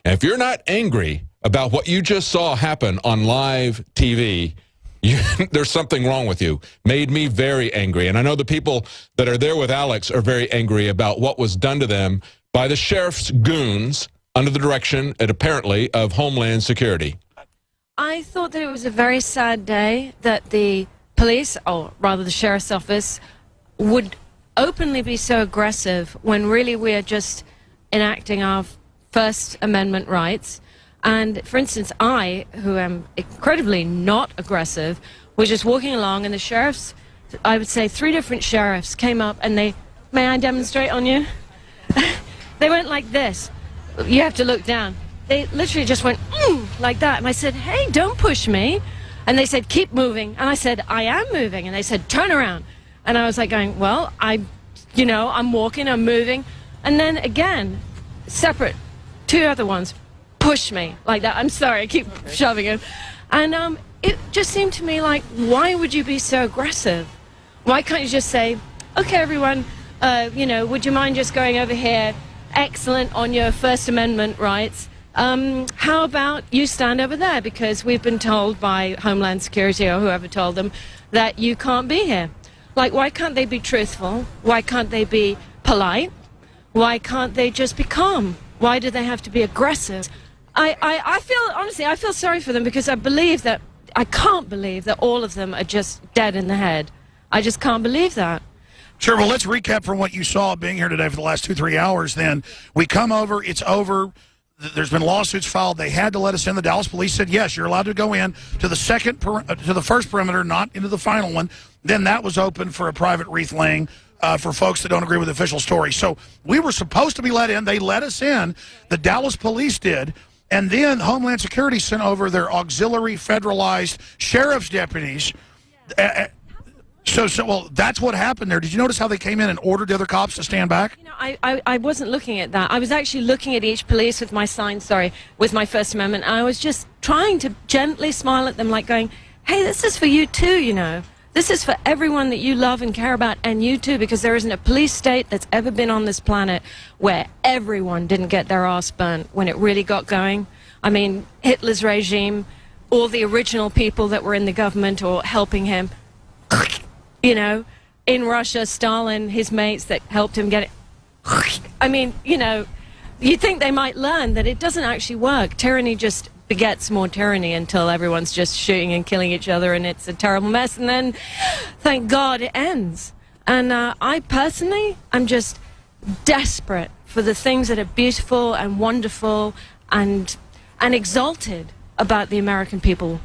And if you're not angry about what you just saw happen on live TV, there's something wrong with you. Made me very angry. And I know the people that are there with Alex are very angry about what was done to them by the sheriff's goons under the direction, apparently, of Homeland Security. I thought that it was a very sad day that the police, or rather the sheriff's office, would openly be so aggressive when really we are just enacting our First Amendment rights. And, for instance, I, who am incredibly not aggressive, was just walking along, and the sheriffs, I would say 3 different sheriffs, came up and they, may I demonstrate on you? They went like this. You have to look down. They literally just went, like that. And I said, hey, don't push me. And they said, keep moving. And I said, I am moving. And they said, turn around. And I was like going, well, I'm walking, I'm moving. And then again, separate, 2 other ones, push me like that. I'm sorry, I keep shoving him. And it just seemed to me like, why would you be so aggressive? Why can't you just say, okay, everyone, would you mind just going over here? Excellent on your First Amendment rights. How about you stand over there, because we've been told by Homeland Security or whoever told them that you can't be here. Like, why can't they be truthful? Why can't they be polite? Why can't they just be calm? Why do they have to be aggressive? I feel, honestly, I feel sorry for them, because I can't believe that all of them are just dead in the head. I just can't believe that. Sure, well, let's recap from what you saw being here today for the last 2-3 hours then. We come over, it's over. There's been lawsuits filed. They had to let us in. The Dallas police said, yes, you're allowed to go in to the first perimeter, not into the final one. Then that was open for a private wreath laying for folks that don't agree with the official story. So we were supposed to be let in. They let us in. The Dallas police did. And then Homeland Security sent over their auxiliary federalized sheriff's deputies. Well, that's what happened there. Did you notice how they came in and ordered the other cops to stand back? You know, I wasn't looking at that. I was actually looking at each police with my sign, with my First Amendment. I was just trying to gently smile at them, like going, hey, this is for you too, you know. This is for everyone that you love and care about, and you too, because there isn't a police state that's ever been on this planet where everyone didn't get their ass burnt when it really got going. I mean, Hitler's regime, all the original people that were in the government or helping him, you know, in Russia, Stalin, his mates that helped him get it. I mean, you know, you'd think they might learn that it doesn't actually work. Tyranny just begets more tyranny until everyone's just shooting and killing each other, and it's a terrible mess, and then, thank God, it ends. And I personally, I'm just desperate for the things that are beautiful and wonderful and exalted about the American people.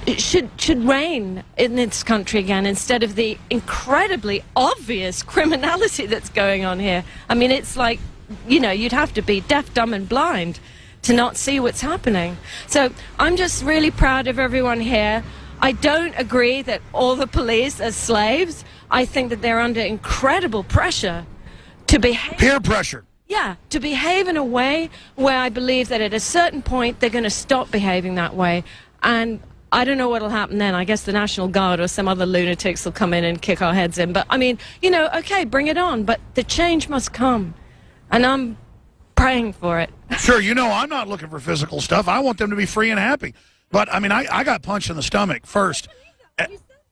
It should reign in this country again, instead of the incredibly obvious criminality that's going on here. I mean, it's like, you know, you'd have to be deaf, dumb, and blind to not see what's happening. So I'm just really proud of everyone here. I don't agree that all the police are slaves. I think that they're under incredible pressure to behave. Peer pressure. Yeah, to behave in a way where I believe that at a certain point they're going to stop behaving that way. And I don't know what will happen then. I guess the National Guard or some other lunatics will come in and kick our heads in. But, I mean, you know, okay, bring it on. But the change must come. And I'm praying for it. Sure, you know, I'm not looking for physical stuff. I want them to be free and happy. But, I mean, I got punched in the stomach first.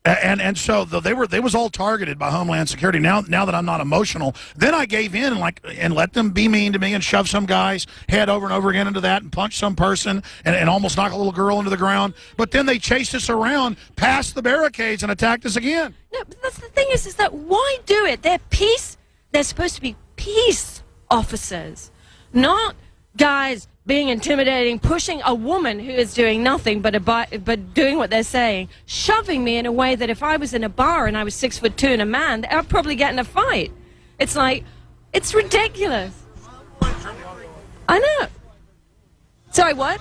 And so they was all targeted by Homeland Security. Now that I'm not emotional, then I gave in and let them be mean to me and shove some guy's head over and over again into that and punch some person and almost knock a little girl into the ground. But then they chased us around past the barricades and attacked us again. No, but that's the thing is that why do it? They're supposed to be peace officers, not guys being intimidating, pushing a woman who is doing nothing but doing what they're saying, shoving me in a way that if I was in a bar and I was 6'2" and a man, I'd probably get in a fight. It's like, it's ridiculous. I know. Sorry, what?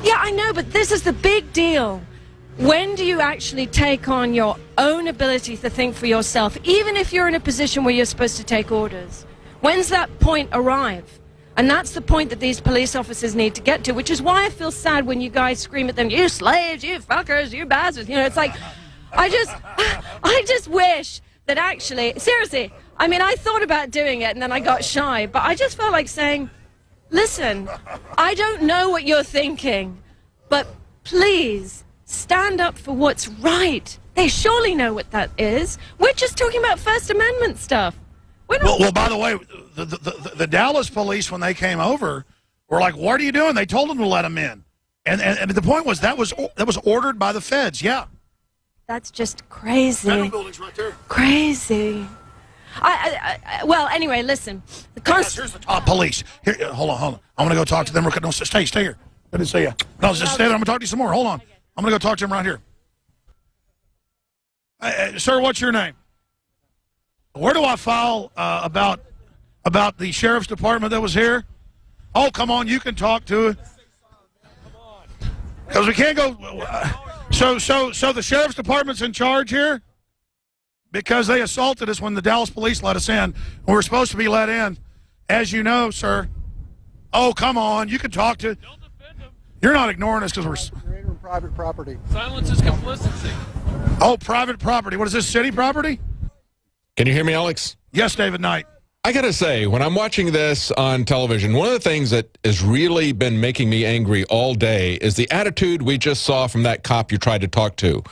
Yeah, I know, but this is the big deal. When do you actually take on your own ability to think for yourself, even if you're in a position where you're supposed to take orders? When's that point arrive? And that's the point that these police officers need to get to, which is why I feel sad when you guys scream at them, you slaves, you fuckers, you bastards. You know, it's like, I just wish that actually, seriously, I mean, I thought about doing it and then I got shy, but I just felt like saying, Listen, I don't know what you're thinking, but please stand up for what's right. They surely know what that is. We're just talking about First Amendment stuff. Well, by the way, the Dallas police, when they came over, were like, "What are you doing?" They told them to let them in, and the point was that was ordered by the feds. Yeah, that's just crazy. Federal building's right there. Crazy. Well, anyway, listen. Here's the top police. Here, hold on. I'm gonna go talk to them. No, stay here. I didn't see you. No, just stay there. I'm gonna talk to you some more. Hold on. I'm gonna go talk to him right here. Sir, what's your name? Where do I file about the sheriff's department that was here? Oh, come on, you can talk to it. Because we can't go. So the sheriff's department's in charge here because they assaulted us when the Dallas police let us in. We were supposed to be let in, as you know, sir. Oh, come on, you can talk to. Don't defend them. You're not ignoring us because we're. You're in private property. Silence is complicity. Oh, private property. What is this, city property? Can you hear me, Alex? Yes, David Knight. I got to say, when I'm watching this on television, one of the things that has really been making me angry all day is the attitude we just saw from that cop you tried to talk to.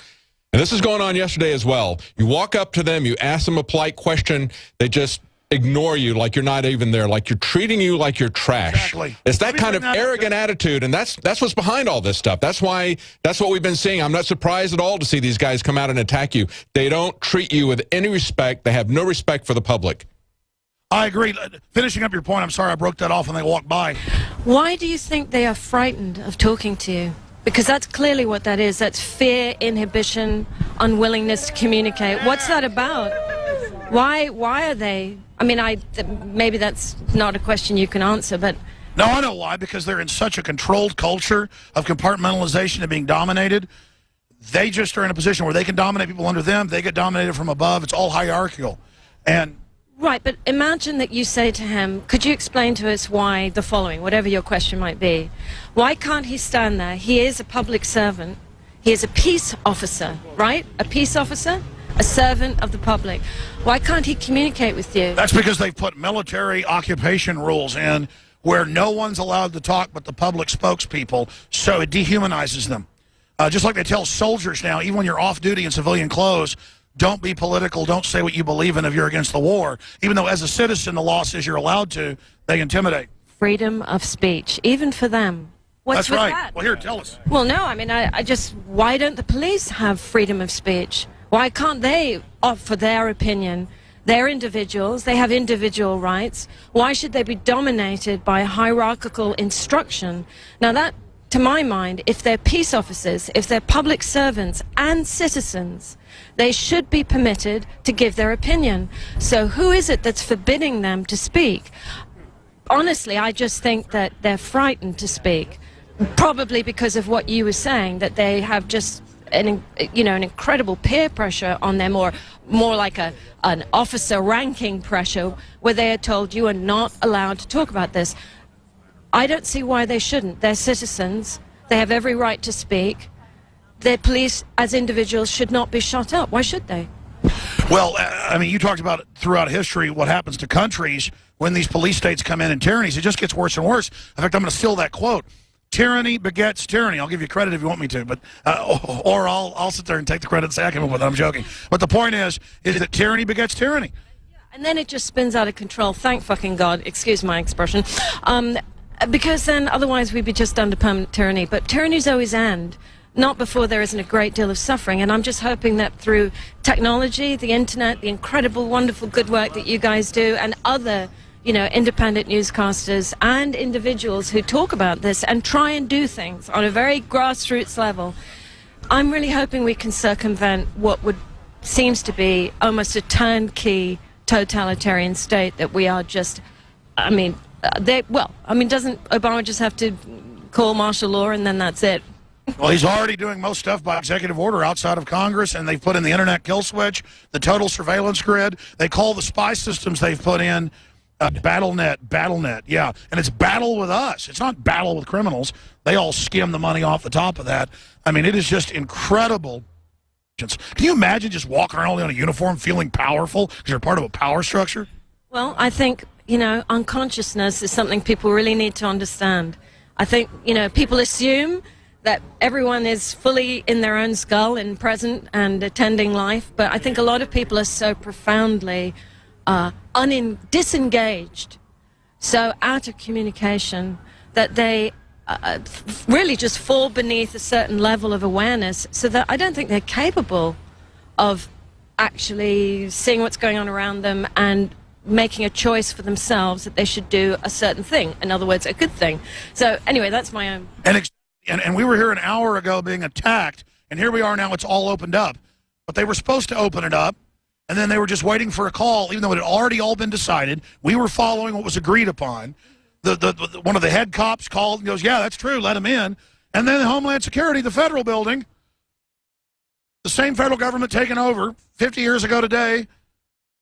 And this is going on yesterday as well. You walk up to them, you ask them a polite question, they just ignore you like you're not even there, like you're treating you like you're trash. Exactly. It's that kind of arrogant attitude, and that's what's behind all this stuff. That's what we've been seeing. I'm not surprised at all to see these guys come out and attack you. They don't treat you with any respect. They have no respect for the public. I agree. Finishing up your point, I'm sorry I broke that off when they walked by. Why do you think they are frightened of talking to you? Because that's clearly what that is. That's fear, inhibition, unwillingness to communicate. What's that about? Why are they? I mean, maybe that's not a question you can answer, but... No, I know why. Because they're in such a controlled culture of compartmentalization and being dominated. They just are in a position where they can dominate people under them. They get dominated from above. It's all hierarchical. And... Right, but imagine that you say to him, could you explain to us why the following, whatever your question might be. Why can't he stand there? He is a public servant. He is a peace officer, right? A peace officer, a servant of the public. Why can't he communicate with you? That's because they've put military occupation rules in where no one's allowed to talk but the public spokespeople, so it dehumanizes them. Just like they tell soldiers now, even when you're off duty in civilian clothes, don't be political, don't say what you believe in if you're against the war. Even though as a citizen the law says you're allowed to, they intimidate. Freedom of speech, even for them. What's That's right. That? Well, here, tell us. Well, no, I mean, why don't the police have freedom of speech? Why can't they offer their opinion? They're individuals, they have individual rights. Why should they be dominated by hierarchical instruction? Now that, to my mind, if they're peace officers, if they're public servants and citizens, they should be permitted to give their opinion. So who is it that's forbidding them to speak? Honestly, I just think that they're frightened to speak, probably because of what you were saying, that they have just an incredible peer pressure on them, or more like an officer ranking pressure, where they are told you are not allowed to talk about this. I don't see why they shouldn't. They're citizens. They have every right to speak. Their police, as individuals, should not be shut up. Why should they? Well, I mean, you talked about throughout history what happens to countries when these police states come in and tyrannies. It just gets worse and worse. In fact, I'm going to steal that quote. Tyranny begets tyranny. I'll give you credit if you want me to, but or I'll sit there and take the credit and say I came up with it. I'm joking. But the point is that tyranny begets tyranny. And then it just spins out of control. Thank fucking God. Excuse my expression. Because then otherwise we'd be just under permanent tyranny. But tyrannies always end. Not before there isn't a great deal of suffering. And I'm just hoping that through technology, the internet, the incredible, wonderful, good work that you guys do, and other, independent newscasters and individuals who talk about this and try and do things on a very grassroots level, I'm really hoping we can circumvent what seems to be almost a turnkey totalitarian state that we are just, doesn't Obama just have to call martial law and then that's it? Well, he's already doing most stuff by executive order outside of Congress, and they've put in the internet kill switch, the total surveillance grid. They call the spy systems they've put in BattleNet, yeah. And it's battle with us. It's not battle with criminals. They all skim the money off the top of that. I mean, it is just incredible. Can you imagine just walking around in a uniform feeling powerful because you're part of a power structure? Well, I think, unconsciousness is something people really need to understand. I think, people assume that everyone is fully in their own skull and present and attending life, but I think a lot of people are so profoundly disengaged, so out of communication, that they really just fall beneath a certain level of awareness, so that I don't think they're capable of actually seeing what's going on around them and making a choice for themselves that they should do a certain thing. In other words, a good thing. So anyway, that's my own. And we were here an hour ago being attacked, and here we are now, it's all opened up. But they were supposed to open it up, and then they were just waiting for a call, even though it had already all been decided. We were following what was agreed upon. One of the head cops called and goes, yeah, that's true, let him in. And then Homeland Security, the federal building, the same federal government taken over 50 years ago today,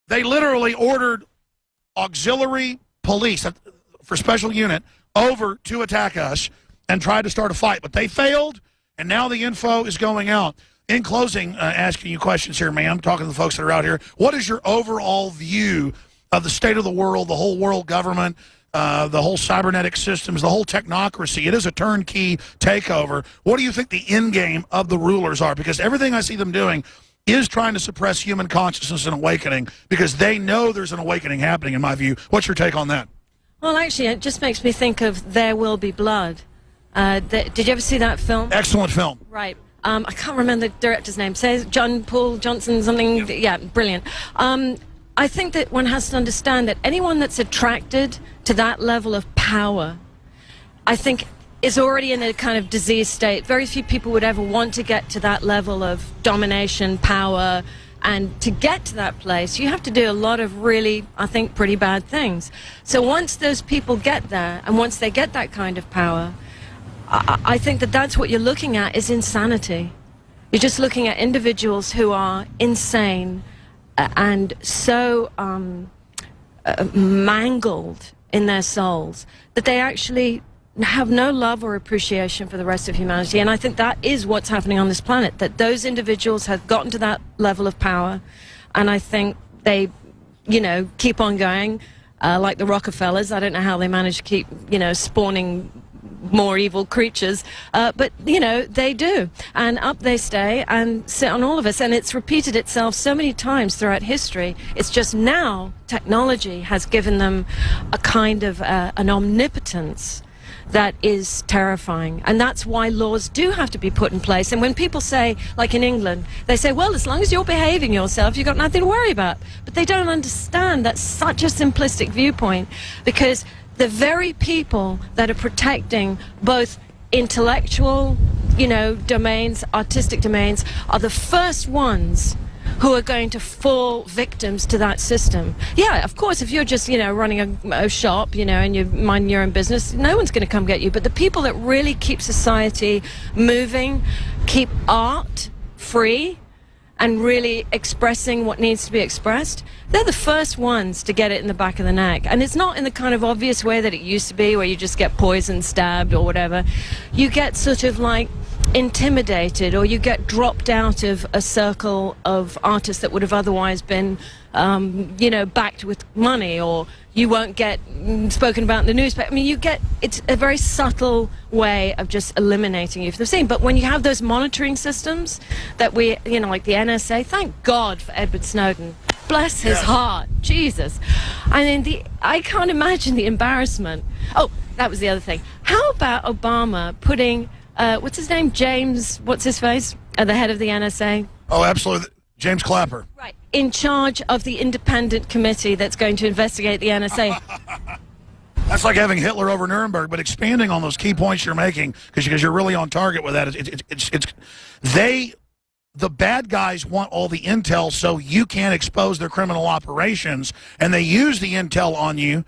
they literally ordered auxiliary police for special unit over to attack us and tried to start a fight. But they failed, and now the info is going out. In closing, asking you questions here, ma'am, talking to the folks that are out here, what is your overall view of the state of the world, the whole world government, the whole cybernetic systems, the whole technocracy? It is a turnkey takeover. What do you think the end game of the rulers are? Because everything I see them doing is trying to suppress human consciousness and awakening, because they know there's an awakening happening, in my view. What's your take on that? Well, actually, it just makes me think of There Will Be Blood. Did you ever see that film? Excellent film. Right. I can't remember the director's name. Says John Paul Johnson something. Yeah, brilliant. I think that one has to understand that anyone that's attracted to that level of power, I think, is already in a kind of diseased state. Very few people would ever want to get to that level of domination, power, and to get to that place, you have to do a lot of really, I think, pretty bad things. So once those people get there, and once they get that kind of power, I think that that's what you're looking at is insanity. You're just looking at individuals who are insane and so mangled in their souls that they actually have no love or appreciation for the rest of humanity. And I think that is what's happening on this planet, that those individuals have gotten to that level of power, and I think they, keep on going, like the Rockefellers. I don't know how they manage to keep, spawning more evil creatures, but they do, and up they stay and sit on all of us, and it's repeated itself so many times throughout history. It's just now technology has given them a kind of an omnipotence that is terrifying, and that's why laws do have to be put in place. And when people say, like in England, they say, well, as long as you're behaving yourself, you've got nothing to worry about. But they don't understand that's such a simplistic viewpoint, because the very people that are protecting both intellectual, domains, artistic domains, are the first ones who are going to fall victims to that system. Yeah, of course, if you're just, running a shop, and you're minding your own business, no one's going to come get you. But the people that really keep society moving, keep art free, and really expressing what needs to be expressed, they're the first ones to get it in the back of the neck. And it's not in the kind of obvious way that it used to be, where you just get poisoned, stabbed, or whatever. You get sort of like intimidated, or you get dropped out of a circle of artists that would have otherwise been, backed with money, or you won't get spoken about in the newspaper. I mean, it's a very subtle way of just eliminating you from the scene. But when you have those monitoring systems that we, like the NSA, thank God for Edward Snowden. Bless his heart. Jesus. I mean, I can't imagine the embarrassment. Oh, that was the other thing. How about Obama putting, what's his name? James, what's his face? At the head of the NSA? Oh, absolutely. James Clapper. Right. In charge of the independent committee that's going to investigate the NSA. That's like having Hitler over Nuremberg, but expanding on those key points you're making, because you're really on target with that. The bad guys want all the intel so you can't expose their criminal operations, and they use the intel on you,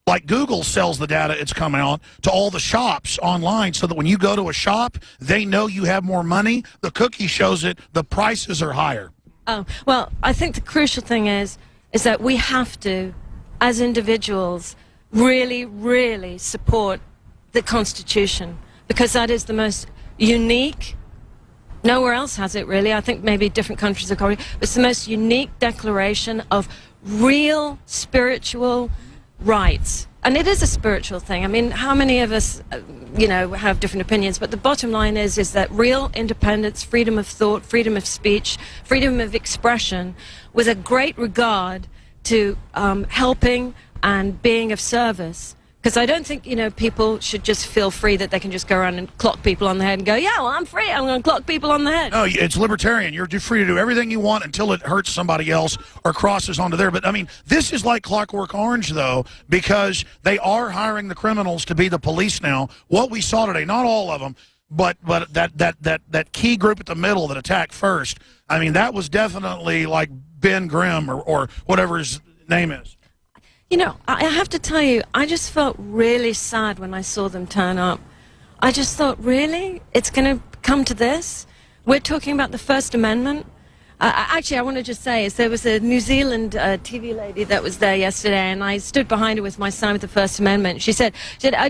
like Google sells the data it's come out to all the shops online, so that when you go to a shop, they know you have more money. The cookie shows it, the prices are higher. Oh, well, I think the crucial thing is that we have to, as individuals, really, really support the Constitution, because that is the most unique. Nowhere else has it, really. I think maybe different countries have copied it. It's the most unique declaration of real spiritual rights. And it is a spiritual thing. I mean, how many of us, you know, have different opinions? But the bottom line is that real independence, freedom of thought, freedom of speech, freedom of expression, with a great regard to helping and being of service. Because I don't think, you know, people should just feel free that they can just go around and clock people on the head and go, yeah, well, I'm free, I'm going to clock people on the head. No, it's libertarian. You're free to do everything you want until it hurts somebody else or crosses onto there. But, I mean, this is like Clockwork Orange, though, because they are hiring the criminals to be the police now. What we saw today, not all of them, but that key group at the middle that attacked first, I mean, that was definitely like Ben Grimm or whatever his name is. You know, I have to tell you, I just felt really sad when I saw them turn up. I just thought, really? It's going to come to this? We're talking about the First Amendment? Actually, I want to just say, there was a New Zealand TV lady that was there yesterday, and I stood behind her with my sign with the First Amendment. She said,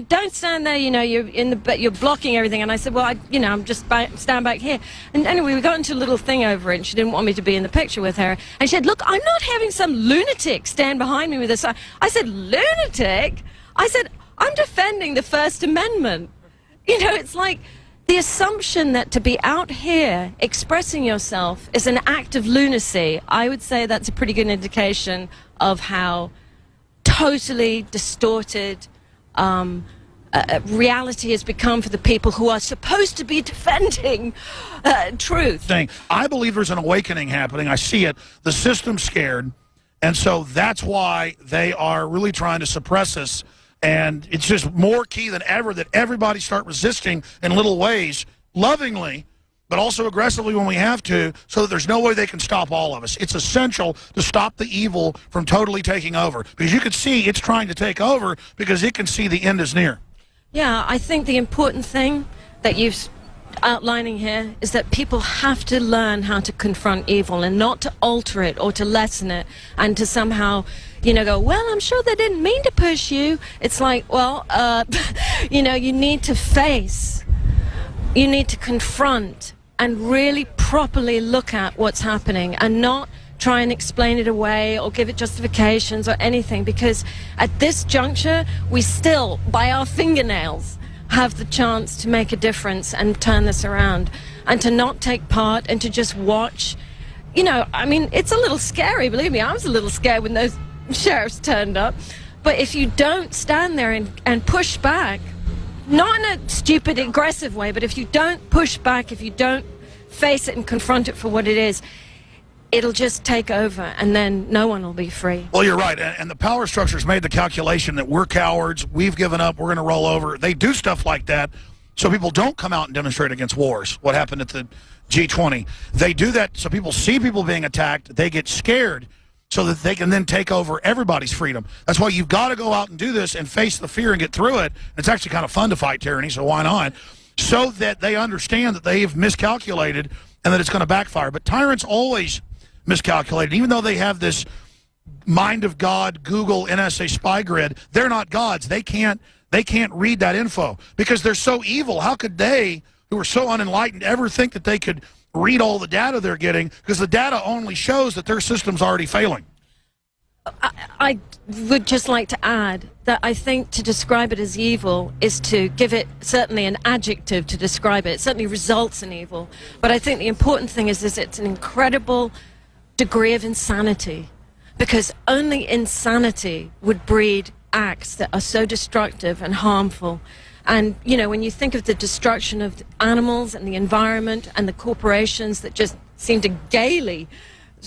don't stand there, you know, you're blocking everything. And I said, well, I'm just stand back here. And anyway, we got into a little thing over it, and she didn't want me to be in the picture with her. And she said, look, I'm not having some lunatic stand behind me with a sign. I said, lunatic? I said, I'm defending the First Amendment. You know, it's like the assumption that to be out here expressing yourself is an act of lunacy. I would say that's a pretty good indication of how totally distorted reality has become for the people who are supposed to be defending truth. I believe there's an awakening happening. I see it. The system's scared, and so that's why they are really trying to suppress us. And it's just more key than ever that everybody start resisting in little ways, lovingly, but also aggressively when we have to, so that there's no way they can stop all of us. It's essential to stop the evil from totally taking over. Because you can see it's trying to take over because it can see the end is near. Yeah, I think the important thing that you're outlining here is that people have to learn how to confront evil and not to alter it or to lessen it and to somehow, you know, go, well, I'm sure they didn't mean to push you. It's like, well, you know, you need to face, you need to confront and really properly look at what's happening and not try and explain it away or give it justifications or anything, because at this juncture, we still, by our fingernails, have the chance to make a difference and turn this around, and to not take part and to just watch. You know, I mean, it's a little scary, believe me. I was a little scared when those sheriffs turned up. But if you don't stand there and push back, not in a stupid, aggressive way, but if you don't push back, if you don't face it and confront it for what it is, it'll just take over, and then no one will be free. Well, you're right, and the power structure's made the calculation that we're cowards, we've given up, we're going to roll over. They do stuff like that so people don't come out and demonstrate against wars, what happened at the G20. They do that so people see people being attacked, they get scared, so that they can then take over everybody's freedom. That's why you've got to go out and do this and face the fear and get through it. It's actually kind of fun to fight tyranny, so why not? So that they understand that they have miscalculated and that it's going to backfire. But tyrants always miscalculated. Even though they have this mind of God, Google, NSA spy grid, they're not gods. They can't read that info because they're so evil. How could they, who are so unenlightened, ever think that they could read all the data they're getting? Because the data only shows that their system's already failing. I would just like to add that I think to describe it as evil is to give it certainly an adjective to describe it. It certainly results in evil. But I think the important thing is it's an incredible degree of insanity, because only insanity would breed acts that are so destructive and harmful. And, you know, when you think of the destruction of animals and the environment and the corporations that just seem to gaily,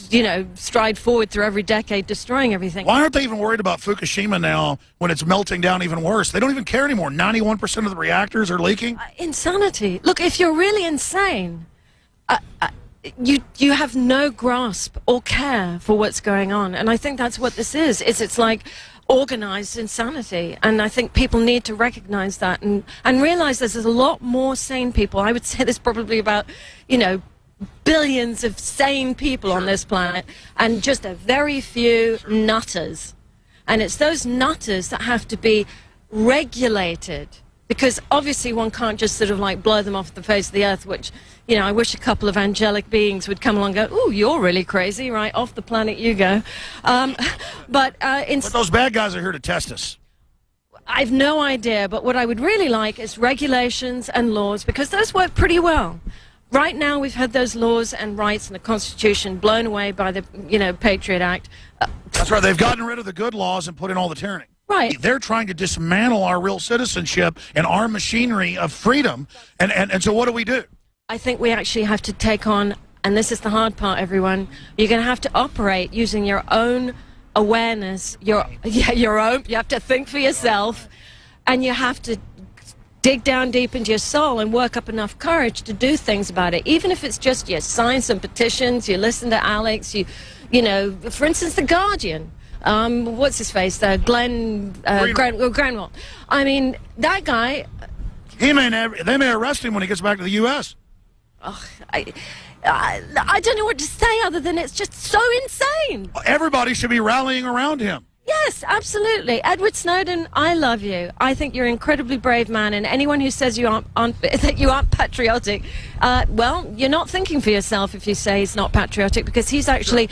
you know, stride forward through every decade, destroying everything. Why aren't they even worried about Fukushima now when it's melting down even worse? They don't even care anymore. 91% of the reactors are leaking. Insanity. Look, if you're really insane, you have no grasp or care for what's going on. And I think that's what this is. It's like organized insanity. And I think people need to recognize that and realize there's a lot more sane people. I would say there's probably about, you know, billions of sane people on this planet, and just a very few nutters. And it's those nutters that have to be regulated Because obviously one can't just sort of like blow them off the face of the earth, which, you know, I wish a couple of angelic beings would come along and go, ooh, you're really crazy, right, off the planet you go. But those bad guys are here to test us. I've no idea, but what I would really like is regulations and laws, because those work pretty well. Right now we've had those laws and rights in the Constitution blown away by the, you know, Patriot Act. That's right, they've gotten rid of the good laws and put in all the tyranny. Right. They're trying to dismantle our real citizenship and our machinery of freedom. And so what do? I think we actually have to take on, and this is the hard part, everyone, you're going to have to operate using your own awareness, you have to think for yourself, and you have to dig down deep into your soul and work up enough courage to do things about it. Even if it's just you sign some petitions, you listen to Alex, you know, for instance, The Guardian. What's his face? Granwell. I mean, that guy. They may arrest him when he gets back to the U.S. Oh, I don't know what to say other than it's just so insane. Everybody should be rallying around him. Yes, absolutely. Edward Snowden, I love you. I think you're an incredibly brave man, and anyone who says that you aren't patriotic, well, you're not thinking for yourself if you say he's not patriotic, because he's actually...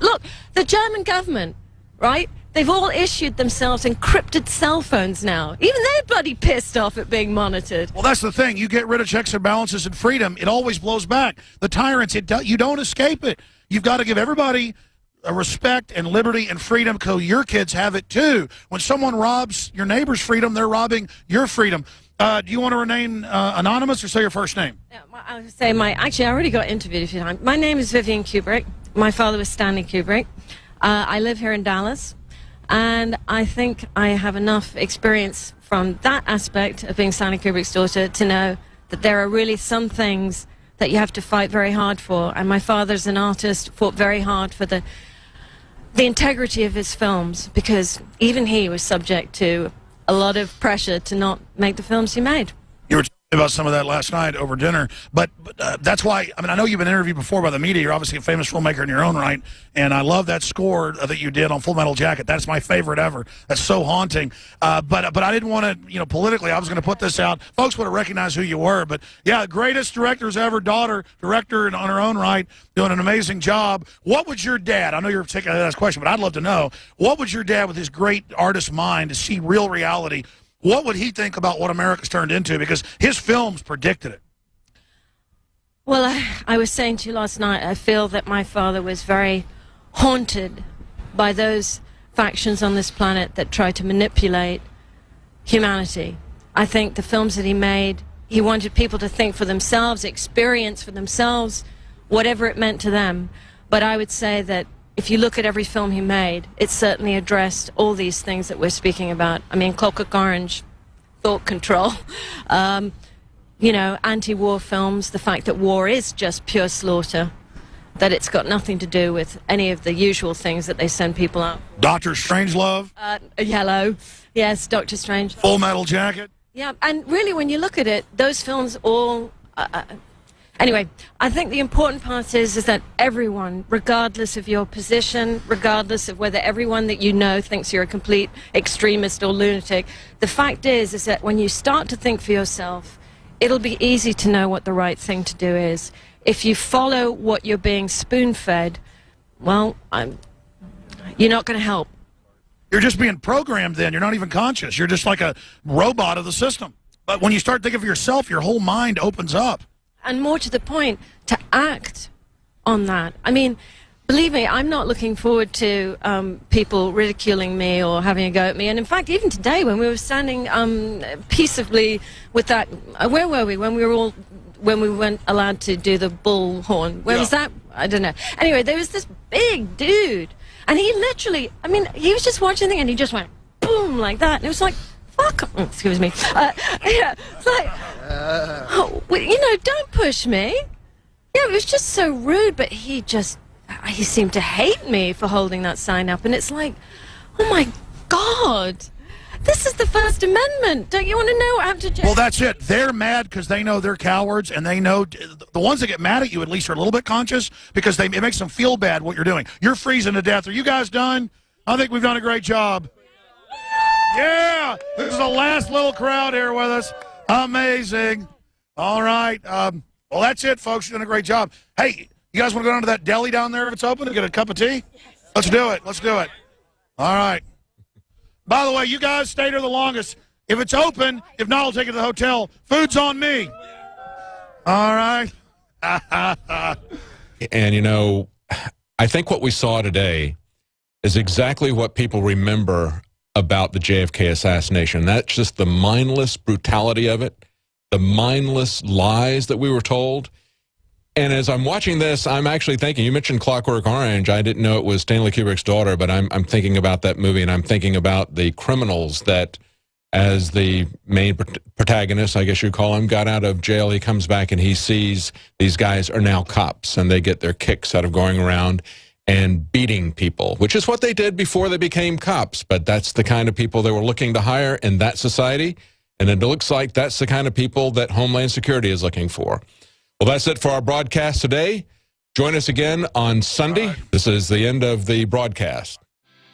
Look, the German government, right? They've all issued themselves encrypted cell phones now. Even they're bloody pissed off at being monitored. Well, that's the thing. You get rid of checks and balances and freedom, it always blows back. The tyrants, you don't escape it. You've got to give everybody a respect and liberty and freedom, so your kids have it too. When someone robs your neighbor's freedom, they're robbing your freedom. Do you want to remain anonymous or say your first name? Yeah, I would say actually, I already got interviewed a few times. My name is Vivian Kubrick. My father was Stanley Kubrick. I live here in Dallas. And I think I have enough experience from that aspect of being Stanley Kubrick's daughter to know that there are really some things that you have to fight very hard for. And my father's an artist, fought very hard for the integrity of his films, because even he was subject to a lot of pressure to not make the films he made. You were talking about some of that last night over dinner, but that's why, I mean, I know you've been interviewed before by the media. You're obviously a famous filmmaker in your own right, and I love that score that you did on Full Metal Jacket. That's my favorite ever. That's so haunting. But I didn't want to, you know, politically, I was going to put this out. Folks would have recognized who you were, but yeah, greatest directors ever, daughter, director on her own right, doing an amazing job. What would your dad, I know you're taking that question, but I'd love to know, what would your dad with his great artist mind to see real reality, what would he think about what America's turned into? Because his films predicted it. Well, I was saying to you last night, I feel that my father was very haunted by those factions on this planet that try to manipulate humanity. I think the films that he made, he wanted people to think for themselves, experience for themselves, whatever it meant to them. But I would say that if you look at every film he made, it certainly addressed all these things that we're speaking about. I mean, Clockwork Orange, thought control, you know, anti-war films, the fact that war is just pure slaughter, that it's got nothing to do with any of the usual things that they send people out. Dr. Strangelove? Yellow, yes, Dr. Strange. Full Metal Jacket? Yeah, and really when you look at it, those films all... Anyway, I think the important part is that everyone, regardless of your position, regardless of whether everyone that you know thinks you're a complete extremist or lunatic, the fact is that when you start to think for yourself, it'll be easy to know what the right thing to do is. If you follow what you're being spoon-fed, well, you're not going to help. You're just being programmed then. You're not even conscious. You're just like a robot of the system. But when you start thinking for yourself, your whole mind opens up. And more to the point, to act on that. I mean, believe me, I'm not looking forward to people ridiculing me or having a go at me. And in fact, even today, when we were standing peaceably with that, where were we? When we weren't allowed to do the bullhorn. Where was that? I don't know. Anyway, there was this big dude, and he literally, I mean, he was just watching the thing, and he just went boom like that, and it was like, fuck, excuse me. Yeah, it's like, oh, well, you know, don't push me. Yeah, it was just so rude, but he seemed to hate me for holding that sign up, and it's like, oh my God, this is the First Amendment. Don't you want to know what happened to Well, that's it. They're mad because they know they're cowards, and they know the ones that get mad at you at least are a little bit conscious because it makes them feel bad what you're doing. You're freezing to death. Are you guys done? I think we've done a great job. Yeah, this is the last little crowd here with us. Amazing. All right. Well, that's it, folks. You're doing a great job. Hey, you guys want to go down to that deli down there if it's open and get a cup of tea? Yes. Let's do it. Let's do it. All right. By the way, you guys stayed here the longest. If it's open, if not, I'll take it to the hotel. Food's on me. All right. And, you know, I think what we saw today is exactly what people remember about the JFK assassination. That's just the mindless brutality of it, the mindless lies that we were told. And as I'm watching this, I'm actually thinking, you mentioned Clockwork Orange. I didn't know it was Stanley Kubrick's daughter, but I'm thinking about that movie, and I'm thinking about the criminals that, as the main protagonist, I guess you call him, got out of jail. He comes back and he sees these guys are now cops, and they get their kicks out of going around and beating people, which is what they did before they became cops. But that's the kind of people they were looking to hire in that society. And it looks like that's the kind of people that Homeland Security is looking for. Well, that's it for our broadcast today. Join us again on Sunday. This is the end of the broadcast.